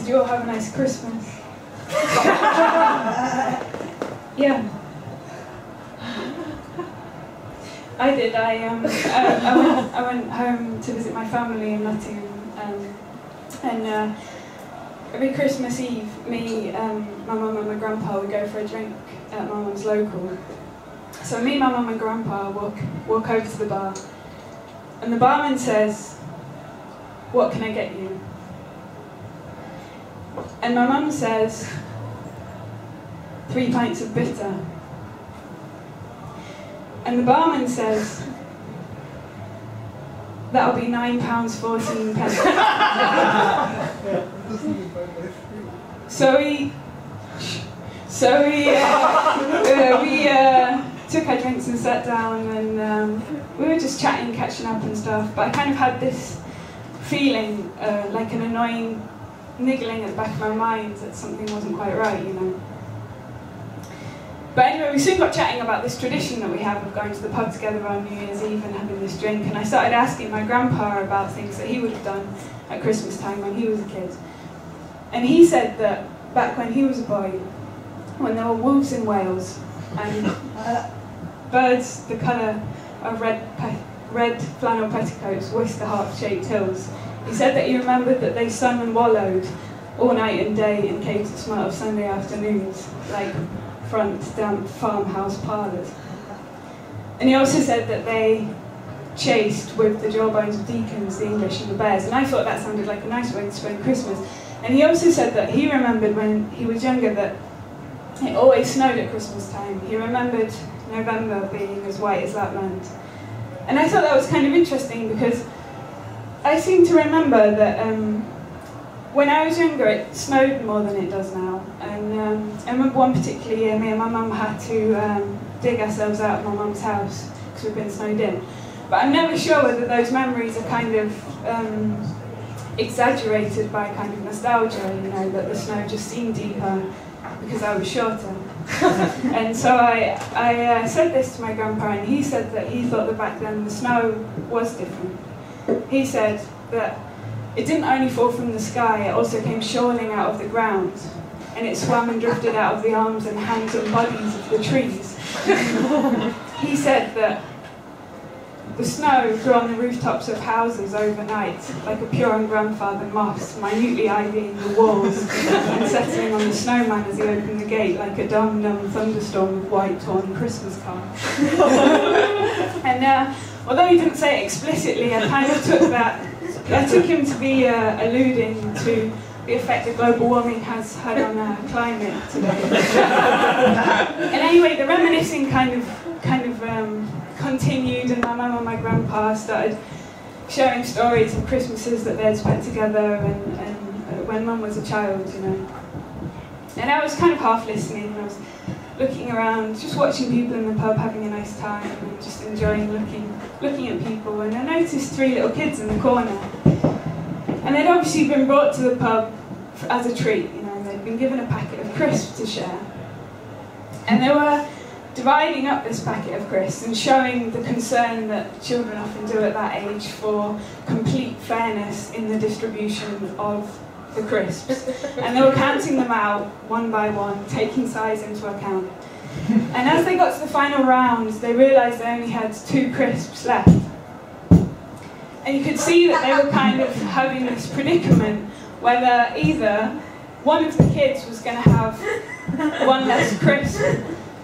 Did you all have a nice Christmas? Yeah. I did. I went home to visit my family in Nottingham, and every Christmas Eve, me, my mum and my grandpa would go for a drink at my mum's local. So me, my mum and grandpa walk over to the bar, and the barman says, "What can I get you?" And my mum says, 3 pints of bitter. And the barman says, "That'll be £9.14." So we took our drinks and sat down, and we were just chatting, catching up and stuff. But I kind of had this feeling, like an annoying niggling at the back of my mind that something wasn't quite right, you know. But anyway, we soon got chatting about this tradition that we have of going to the pub together on New Year's Eve and having this drink, and I started asking my grandpa about things that he would have done at Christmas time when he was a kid. And he said that back when he was a boy, when there were wolves in Wales and birds the colour of red flannel petticoats whisked the heart-shaped hills, he said that he remembered that they sung and wallowed all night and day in caves that smelt of Sunday afternoons, like front damp farmhouse parlours. And he also said that they chased with the jawbones of deacons, the English and the bears, and I thought that sounded like a nice way to spend Christmas. And he also said that he remembered when he was younger that it always snowed at Christmas time. He remembered November being as white as Lapland. And I thought that was kind of interesting because I seem to remember that when I was younger it snowed more than it does now. And I remember one particular year me and my mum had to dig ourselves out of my mum's house because we'd been snowed in. But I'm never sure whether those memories are kind of exaggerated by kind of nostalgia, you know, that the snow just seemed deeper because I was shorter. And so I said this to my grandpa, and he said that he thought that back then the snow was different. He said that it didn't only fall from the sky, it also came shoaling out of the ground, and it swam and drifted out of the arms and hands and bodies of the trees. He said that the snow grew on the rooftops of houses overnight, like a Puron grandfather moss, minutely ivying the walls and settling on the snowman as he opened the gate like a dumb thunderstorm of white torn Christmas cards. And although he didn't say it explicitly, I kind of took him to be alluding to the effect that global warming has had on our climate today. And anyway, the reminiscing kind of continued, and my mum and my grandpa started sharing stories of Christmases that they'd spent together and when mum was a child, you know. And I was kind of half listening, and I was looking around, just watching people in the pub having a nice time and just enjoying looking at people, and I noticed 3 little kids in the corner. And they'd obviously been brought to the pub as a treat, you know, they'd been given a packet of crisps to share. And they were dividing up this packet of crisps and showing the concern that children often do at that age for complete fairness in the distribution of the crisps. And they were counting them out one by one, taking size into account. And as they got to the final round, they realised they only had 2 crisps left. And you could see that they were kind of having this predicament whether either one of the kids was going to have one less crisp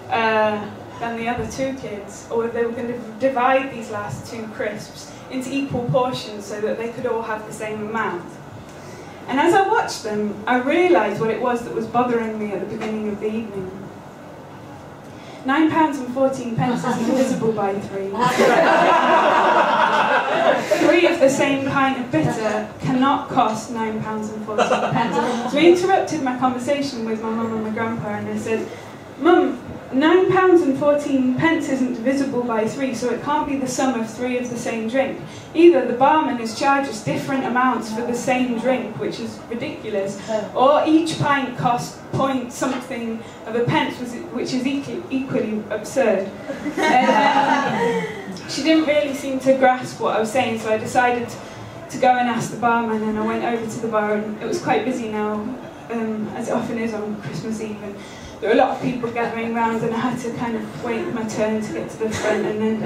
than the other 2 kids, or they were going to divide these last 2 crisps into equal portions so that they could all have the same amount. And as I watched them, I realised what it was that was bothering me at the beginning of the evening. £9.14 is divisible by 3. 3 of the same pint of bitter cannot cost £9.14. So I interrupted my conversation with my mum and my grandpa, and I said, "Mum, £9.14 isn't divisible by 3, so it can't be the sum of 3 of the same drink. Either the barman has charged us different amounts for the same drink, which is ridiculous, or each pint costs point something of a pence, which is equally absurd." And she didn't really seem to grasp what I was saying, so I decided to go and ask the barman, and I went over to the bar, and it was quite busy now, as it often is on Christmas Eve, and there were a lot of people gathering around, and I had to kind of wait my turn to get to the front, and then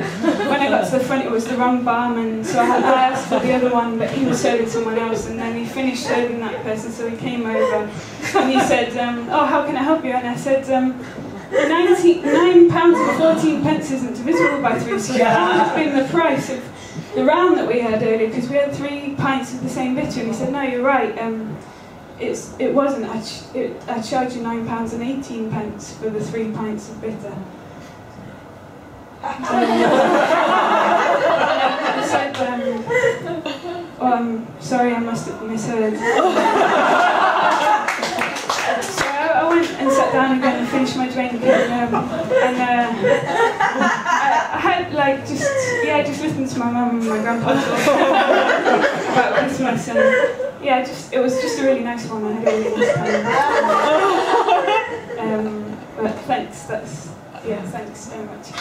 when I got to the front it was the wrong barman, so I asked for the other one, but he was serving someone else, and then he finished serving that person, so he came over and he said, oh, how can I help you? And I said, £9.14 isn't divisible by 3, so that would have been the price of the round that we had earlier, because we had 3 pints of the same bitter. And he said, no, you're right, it wasn't. I charged you £9.18 for the 3 pints of bitter. I said, oh, I'm sorry, I must have misheard. So I went and sat down again and finished my drink, and I had like just listened to my mum and my grandpa talk about Christmas, and yeah, it was just a really nice one. I had a really nice time. But thanks. Thanks very much.